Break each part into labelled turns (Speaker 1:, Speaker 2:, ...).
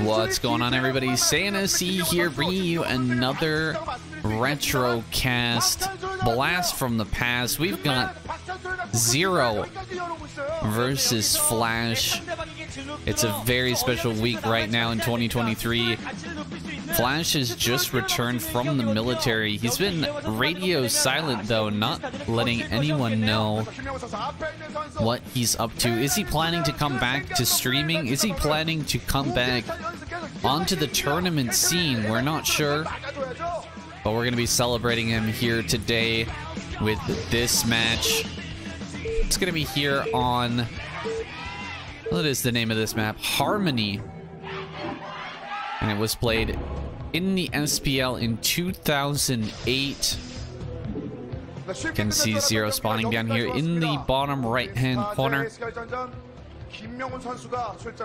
Speaker 1: What's going on, everybody? Santa C here, bringing you another RetroCast blast from the past. We've got ZerO versus Flash. It's a very special week right now in 2023. Flash has just returned from the military. He's been radio silent, though, not letting anyone know what he's up to. Is he planning to come back to streaming? Is he planning to come back onto the tournament scene? We're not sure, but we're going to be celebrating him here today with this match. It's going to be here on, what is the name of this map? Harmony. And it was played in the SPL in 2008. You can see ZerO spawning down here in the bottom right-hand corner.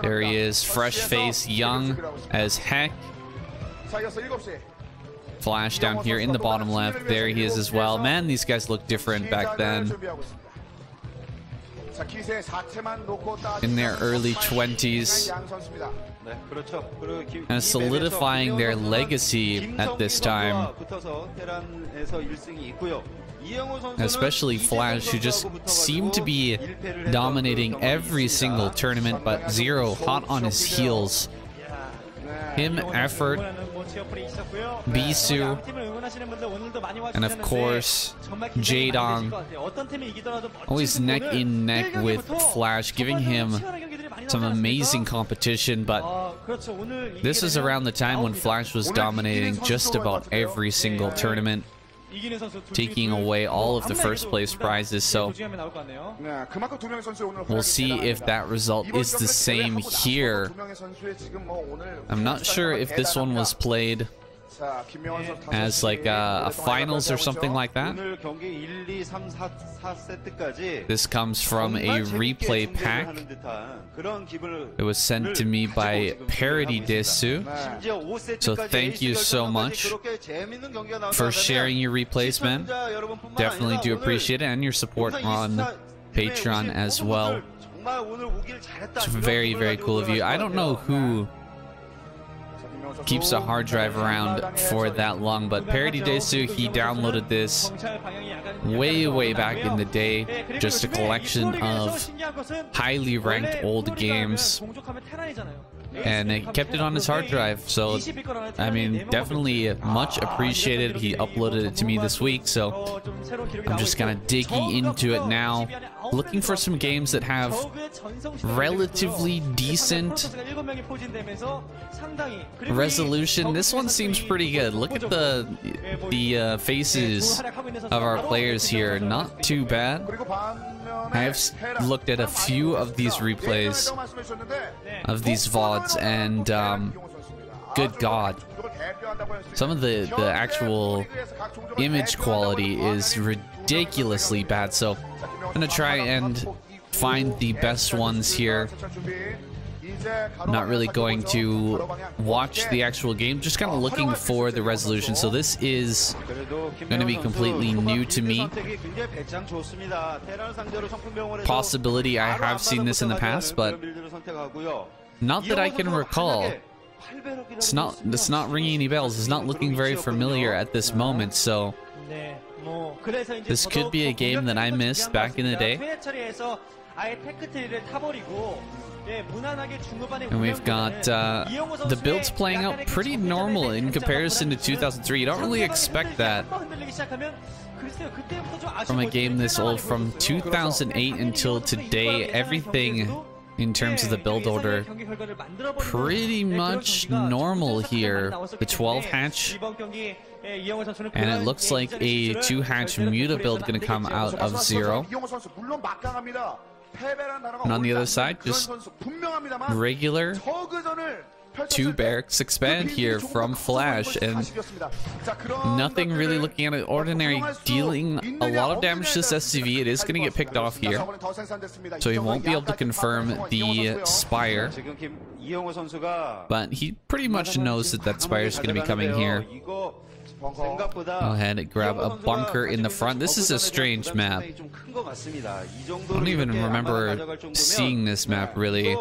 Speaker 1: There he is, fresh face, young as heck. Flash down here in the bottom left. There he is as well. Man, these guys look different back then. In their early 20s. And solidifying their legacy at this time. Especially Flash, who just seemed to be dominating every single tournament, but ZerO hot on his heels. Him, Effort, Bisu, and of course Jaedong, always neck in neck with Flash, giving him some amazing competition. But this is around the time when Flash was dominating just about every single tournament, taking away all of the first place prizes. So we'll see if that result is the same here. I'm not sure if this one was played as like a finals or something like that. This comes from a replay pack. It was sent to me by Parody Desu. So thank you so much for sharing your replays, man. Definitely do appreciate it, and your support on Patreon as well. It's very, very cool of you. I don't know who keeps a hard drive around for that long, but Parody Desu, he downloaded this way back in the day, just a collection of highly ranked old games, and he kept it on his hard drive. So I mean, definitely much appreciated. He uploaded it to me this week, so I'm just kind of digging into it now, looking for some games that have relatively decent resolution. This one seems pretty good. Look at the faces of our players here. Not too bad. I have looked at a few of these replays of these VODs, and good God, some of the actual image quality is ridiculously bad. So I'm gonna try and find the best ones here. I'm not really going to watch the actual game, just kind of looking for the resolution. So this is going to be completely new to me. Possibility I have seen this in the past, but not that I can recall. It's not ringing any bells. It's not looking very familiar at this moment. So this could be a game that I missed back in the day. And we've got the builds playing out pretty normal in comparison to 2003. You don't really expect that from a game this old. From 2008 until today, everything in terms of the build order pretty much normal here. The 12 hatch, and it looks like a 2 hatch Muta build gonna come out of ZerO. And on the other side, just regular 2 barracks expand here from Flash, and nothing really looking at it ordinary, dealing a lot of damage to this SCV. It is going to get picked off here, so he won't be able to confirm the Spire, but he pretty much knows that that Spire is going to be coming here. Go ahead and grab a bunker in the front. This is a strange map. I don't even remember seeing this map really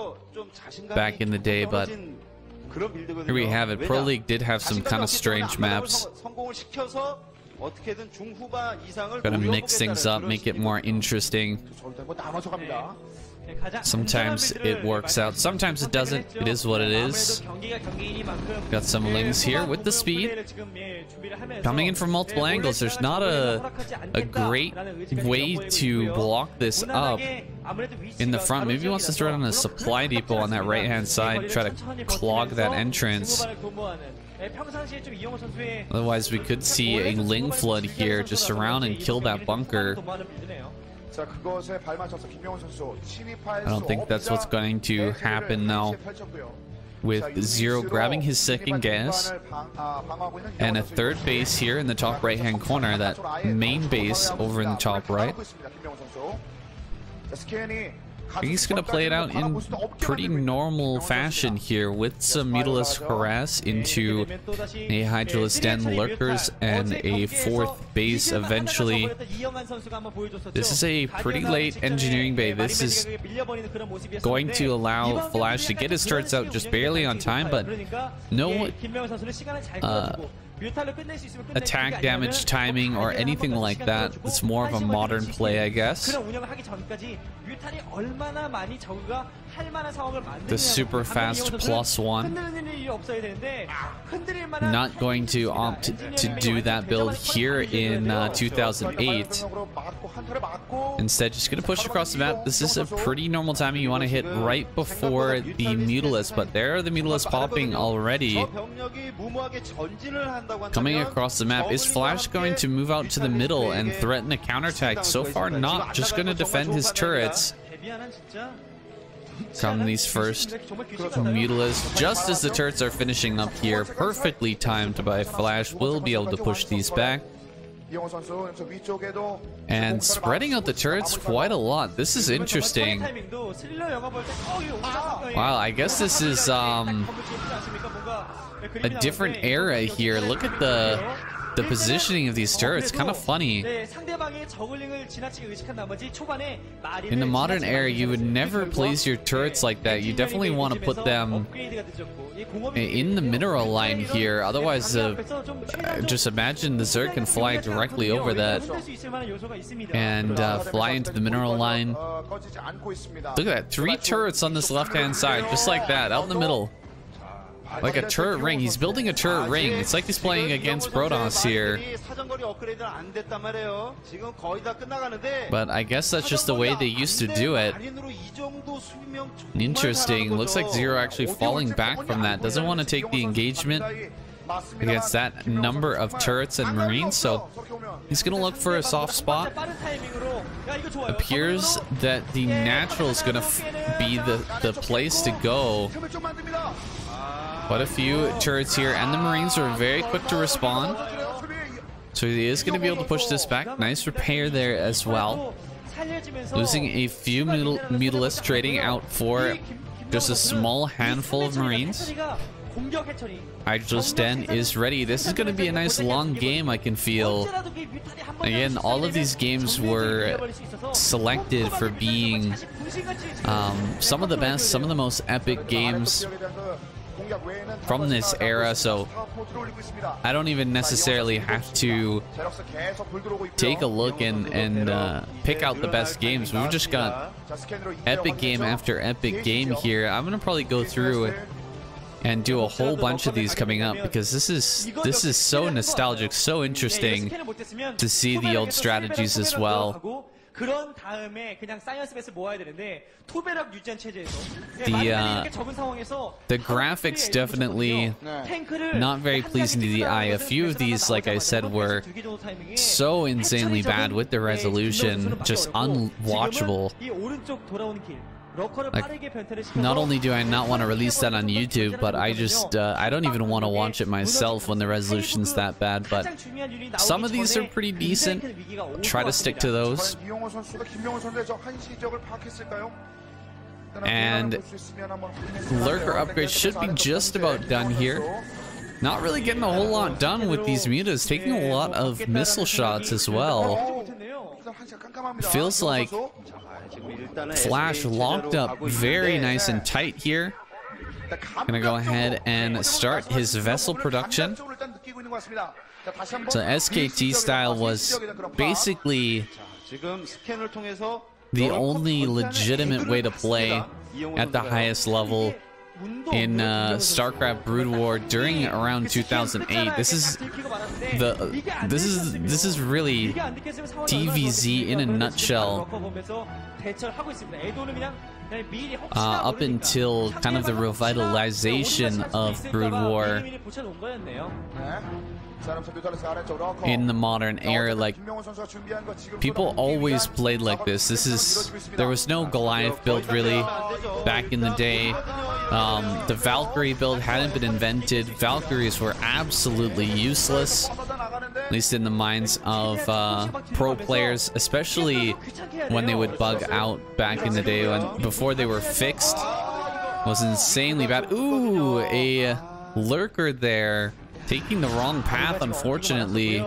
Speaker 1: back in the day, but Here we have it. Pro League did have some kind of strange maps. Gotta mix things up, make it more interesting. Sometimes it works out, sometimes it doesn't. It is what it is. Got some Lings here with the speed. Coming in from multiple angles. There's not a great way to block this up in the front. Maybe he wants to throw it on a supply depot on that right-hand side, try to clog that entrance. Otherwise, we could see a Ling flood here just surround and kill that bunker. I don't think that's what's going to happen now. With ZerO grabbing his second gas and a third base here in the top right-hand corner, that main base over in the top right. I think he's going to play it out in pretty normal fashion here with some Mutalisk harass into a Hydralisk Den lurkers and a fourth base eventually. This is a pretty late engineering bay. This is going to allow Flash to get his turrets out just barely on time, but no attack damage timing or anything like that. It's more of a modern play, I guess. The super fast +1. Not going to opt to do that build here in 2008. Instead, just going to push across the map. This is a pretty normal timing. You want to hit right before the Mutalisk, but there are the Mutalisk popping already. Coming across the map. Is Flash going to move out to the middle and threaten a counterattack? So far, not. Just going to defend his turrets. Come these first Mutalisk. Just as the turrets are finishing up here, perfectly timed by Flash, will be able to push these back. And spreading out the turrets quite a lot. This is interesting. Wow, I guess this is a different era here. Look at the positioning of these turrets, kind of funny. In the modern era, you would never place your turrets like that. You definitely want to put them in the mineral line here. Otherwise, just imagine the ZerO can fly directly over that and fly into the mineral line. Look at that, 3 turrets on this left-hand side, just like that, out in the middle. Like a turret ring. He's building a turret ring. It's like he's playing against Protoss here. But I guess that's just the way they used to do it. Interesting. Looks like ZerO actually falling back from that. Doesn't want to take the engagement against that number of turrets and Marines. So he's going to look for a soft spot. Appears that the natural is going to be the place to go. Quite a few turrets here, and the Marines are very quick to respond. So he is going to be able to push this back. Nice repair there as well. Losing a few Mutalisks, trading out for just a small handful of Marines. Hydralisk Den is ready. This is going to be a nice long game, I can feel. Again, all of these games were selected for being some of the best, some of the most epic games from this era, so I don't even necessarily have to take a look and pick out the best games. We've just got epic game after epic game here. I'm gonna probably go through and do a whole bunch of these coming up because this is so nostalgic, so interesting to see the old strategies as well. The graphics definitely not very pleasing to the eye. A few of these, like I said, were so insanely bad with the resolution, just unwatchable. Like, not only do I not want to release that on YouTube, but I just I don't even want to watch it myself when the resolution's that bad. But some of these are pretty decent. Try to stick to those. And lurker upgrade should be just about done here. Not really getting a whole lot done with these mutas, taking a lot of missile shots as well. Feels like Flash locked up very nice and tight here. Gonna go ahead and start his vessel production. So SKT style was basically the only legitimate way to play at the highest level in Starcraft Brood War during around 2008. This is really DVZ in a nutshell. Up until kind of the revitalization of Brood War in the modern era. Like, people always played like this. There was no Goliath build really back in the day. The Valkyrie build hadn't been invented. Valkyries were absolutely useless, at least in the minds of pro players, especially when they would bug out back in the day, before they were fixed. It was insanely bad. Ooh, a lurker there. Taking the wrong path, unfortunately.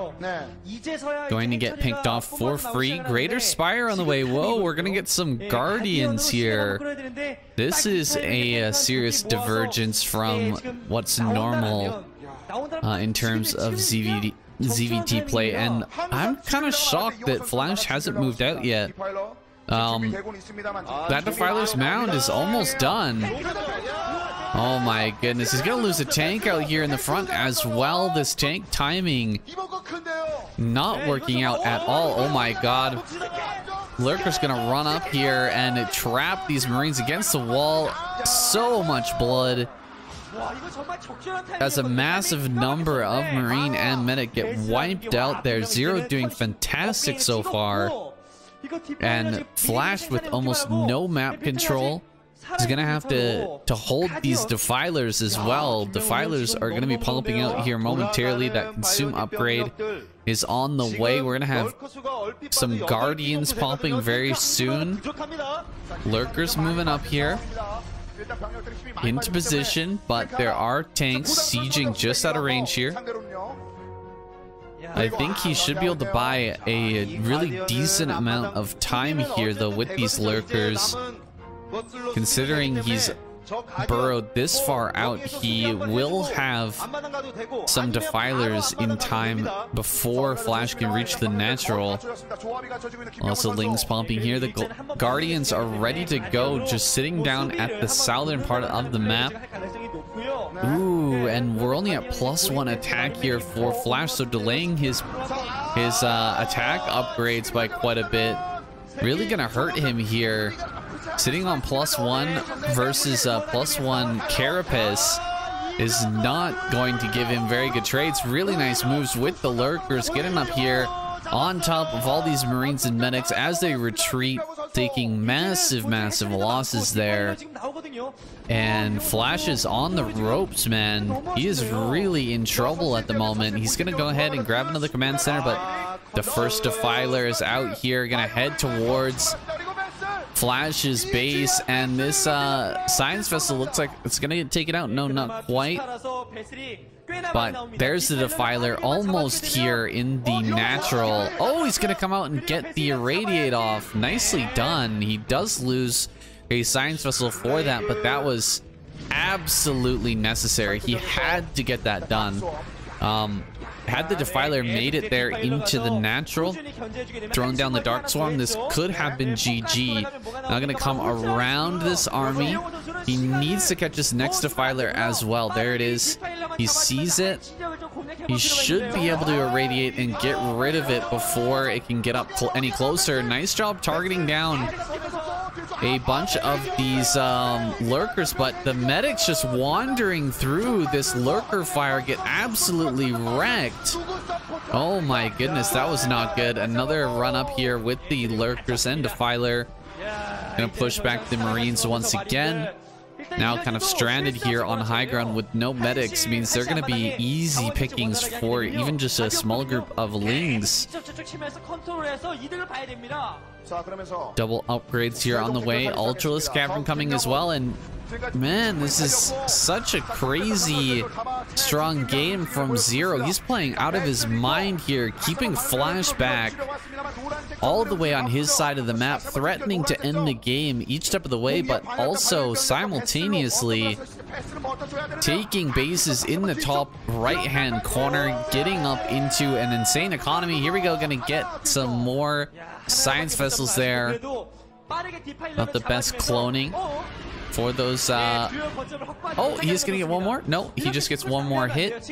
Speaker 1: Going to get picked off for free. Greater Spire on the way. Whoa, we're going to get some Guardians here. This is a serious divergence from what's normal in terms of ZVT play. And I'm kind of shocked that Flash hasn't moved out yet. That Defiler's Mound is almost done. Oh my goodness, he's gonna lose a tank out here in the front as well. This tank timing not working out at all. Oh my god. Lurker's gonna run up here and trap these Marines against the wall. So much blood. As a massive number of Marine and Medic get wiped out there. ZerO doing fantastic so far. And Flash with almost no map control. He's gonna have to hold these Defilers as well. Defilers are gonna be pumping out here momentarily. That consume upgrade is on the way. We're gonna have some Guardians popping very soon. Lurkers moving up here into position, but there are tanks sieging just out of range here. I think he should be able to buy a really decent amount of time here though with these Lurkers. Considering he's burrowed this far out, he will have some Defilers in time before Flash can reach the natural. Also Lings pumping here. The Guardians are ready to go, just sitting down at the southern part of the map. Ooh, and we're only at +1 attack here for Flash, so delaying his attack upgrades by quite a bit. Really gonna hurt him here. Sitting on +1 versus +1 Carapace is not going to give him very good trades. Really nice moves with the Lurkers, getting up here on top of all these Marines and Medics as they retreat, taking massive losses there. And Flash is on the ropes, man. He is really in trouble at the moment. He's gonna go ahead and grab another command center, but the first Defiler is out here, gonna head towards Flash's base, and this science vessel looks like it's gonna get taken out. No, not quite, but there's the Defiler almost here in the natural. Oh, he's gonna come out and get the irradiate off. Nicely done. He does lose a science vessel for that, but that was absolutely necessary. He had to get that done. Had the Defiler made it there into the natural, thrown down the Dark Swarm, this could have been GG. Now gonna come around this army. He needs to catch this next Defiler as well. There it is. He sees it. He should be able to irradiate and get rid of it before it can get up any closer. Nice job targeting down a bunch of these Lurkers, but the Medics just wandering through this Lurker fire get absolutely wrecked. Oh my goodness, that was not good. Another run up here with the Lurkers and Defiler. Gonna push back the Marines once again. Now kind of stranded here on high ground with no Medics, means they're gonna be easy pickings for even just a small group of Lings. Double upgrades here on the way. Ultralisk Cavern coming as well, and man, this is such a crazy strong game from ZerO. He's playing out of his mind here, keeping Flash back all the way on his side of the map, threatening to end the game each step of the way, but also simultaneously taking bases in the top right-hand corner, getting up into an insane economy. Here we go, gonna get some more science vessels there. Not the best cloning for those. Oh, he's gonna get one more? No, he just gets one more hit.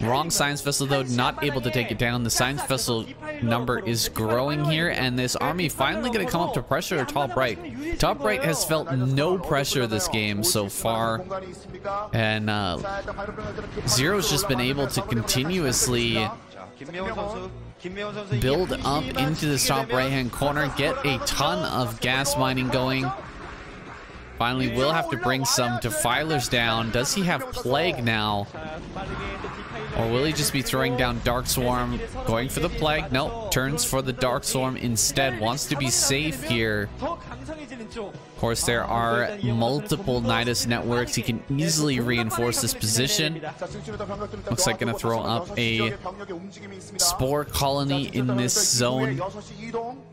Speaker 1: Wrong science vessel though, not able to take it down. The science vessel number is growing here, and this army finally gonna come up to pressure top right. Top right has felt no pressure this game so far, and ZerO's just been able to continuously build up into this top right hand corner, get a ton of gas mining going. Finally will have to bring some defilers down. Does he have plague now, or will he just be throwing down Dark Swarm? Going for the plague? Nope, turns for the Dark Swarm instead. Wants to be safe here. Of course, there are multiple Nidus networks. He can easily reinforce this position. Looks like gonna throw up a spore colony in this zone.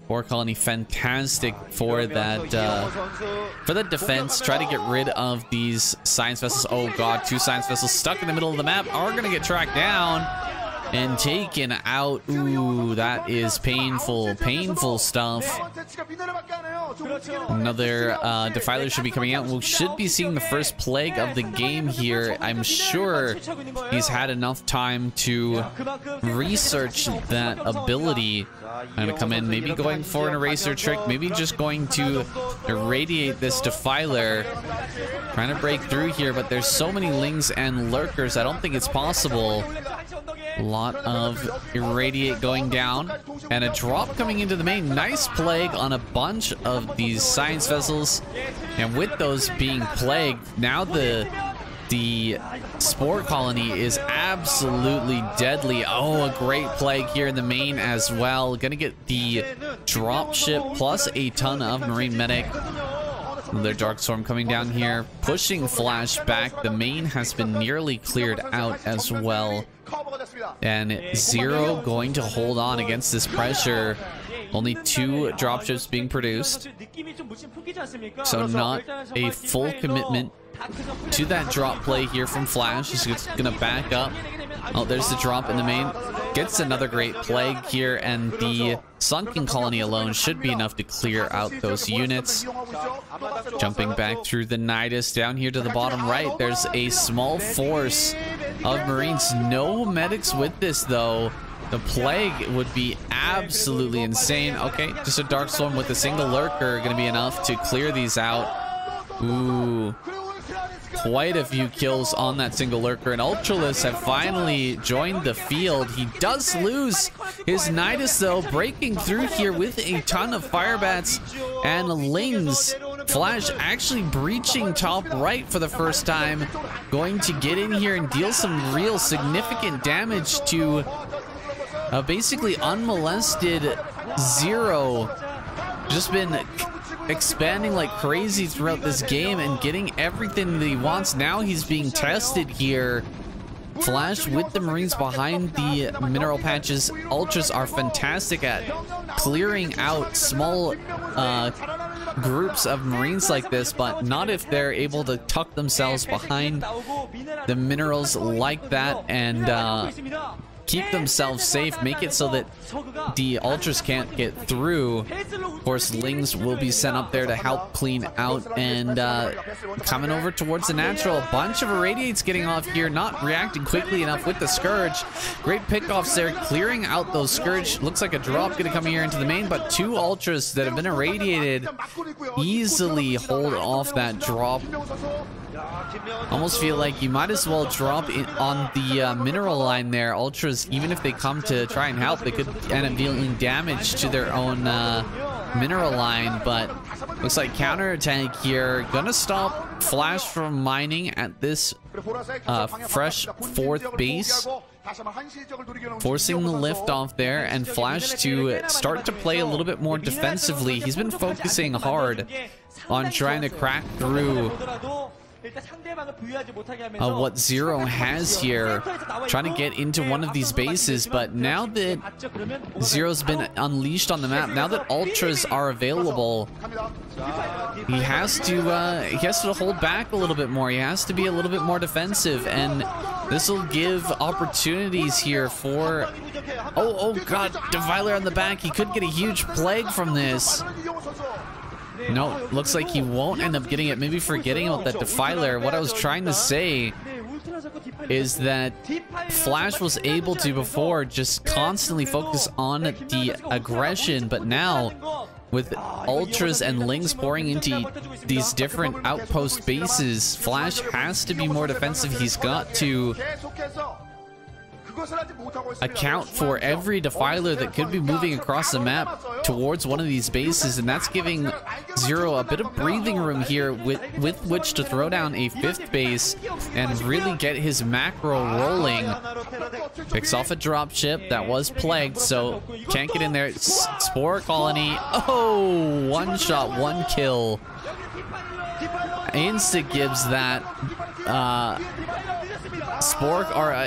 Speaker 1: Spore colony, fantastic for that defense. Try to get rid of these science vessels. Oh god, two science vessels stuck in the middle of the map are gonna get tracked down and taken out. Ooh, that is painful, painful stuff. Another defiler should be coming out. We should be seeing the first plague of the game here. I'm sure he's had enough time to research that ability. I'm gonna come in, maybe going for an eraser trick, maybe just going to irradiate this defiler. Trying to break through here, but there's so many lings and lurkers, I don't think it's possible. A lot of irradiate going down, and a drop coming into the main. Nice plague on a bunch of these science vessels, and with those being plagued, now the spore colony is absolutely deadly. Oh, a great plague here in the main as well. Gonna get the drop ship plus a ton of marine medic. Another Dark Storm coming down here, pushing Flash back. The main has been nearly cleared out as well. And ZerO going to hold on against this pressure. Only 2 dropships being produced, so not a full commitment to that drop play here from Flash. He's gonna back up. Oh, there's the drop in the main. Gets another great plague here, and the sunken colony alone should be enough to clear out those units. Jumping back through the Nidus down here to the bottom right, there's a small force of Marines. No medics with this though. The plague would be absolutely insane. Okay, just a Dark Storm with a single lurker gonna be enough to clear these out. Ooh, quite a few kills on that single lurker, and Ultralists have finally joined the field. He does lose his Nidus though, breaking through here with a ton of Firebats and Lings. Flash actually breaching top right for the first time, going to get in here and deal some real significant damage to basically unmolested ZerO. Just been expanding like crazy throughout this game and getting everything that he wants. Now he's being tested here. Flash with the Marines behind the mineral patches. Ultras are fantastic at clearing out small groups of Marines like this, but not if they're able to tuck themselves behind the minerals like that and keep themselves safe, make it so that the Ultras can't get through. Of course, Lings will be sent up there to help clean out, and coming over towards the natural. A bunch of Irradiates getting off here, not reacting quickly enough with the Scourge. Great pickoffs there, clearing out those Scourge. Looks like a drop gonna come here into the main, but 2 Ultras that have been irradiated easily hold off that drop. Almost feel like you might as well drop it on the mineral line there. Ultras, even if they come to try and help, they could end up dealing damage to their own mineral line, but looks like counterattack here. Gonna stop Flash from mining at this fresh 4th base, forcing the lift off there, and Flash to start to play a little bit more defensively. He's been focusing hard on trying to crack through what ZerO has here, trying to get into one of these bases. But now that ZerO's been unleashed on the map, now that ultras are available, he has to hold back a little bit more. He has to be a little bit more defensive, and this will give opportunities here for... Oh god, Defiler on the back. He could get a huge plague from this. No, looks like he won't end up getting it. Maybe forgetting about that Defiler. What I was trying to say is that Flash was able to before just constantly focus on the aggression, but now with ultras and lings pouring into these different outpost bases, Flash has to be more defensive. He's got to account for every Defiler that could be moving across the map towards one of these bases, and that's giving ZerO a bit of breathing room here with which to throw down a 5th base and really get his macro rolling. Picks off a dropship that was plagued, so can't get in there. Spore colony. Oh, 1 shot, 1 kill. Insta-gives that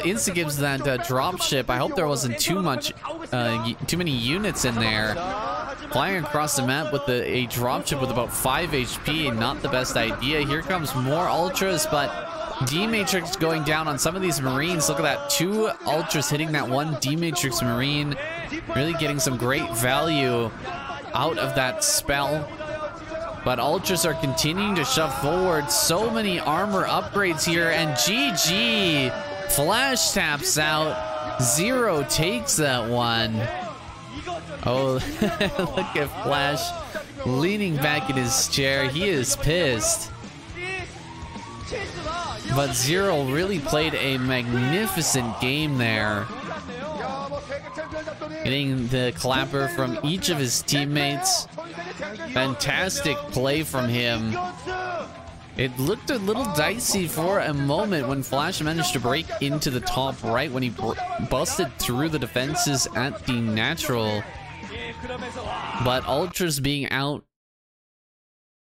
Speaker 1: insta-gives that dropship. I hope there wasn't too many units in there. Flying across the map with a dropship with about 5 HP, not the best idea. Here comes more ultras, but D-Matrix going down on some of these Marines. Look at that, 2 ultras hitting that 1 D-Matrix Marine. Really getting some great value out of that spell. But ultras are continuing to shove forward. So many armor upgrades here, and GG. Flash taps out. ZerO takes that one. Oh, look at Flash leaning back in his chair. He is pissed. But ZerO really played a magnificent game there, getting the clapper from each of his teammates. Fantastic play from him. It looked a little dicey for a moment when Flash managed to break into the top right when he busted through the defenses at the natural. But ultras being out,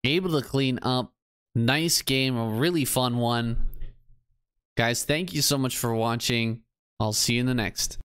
Speaker 1: able to clean up. Nice game, a really fun one. Guys, thank you so much for watching. I'll see you in the next.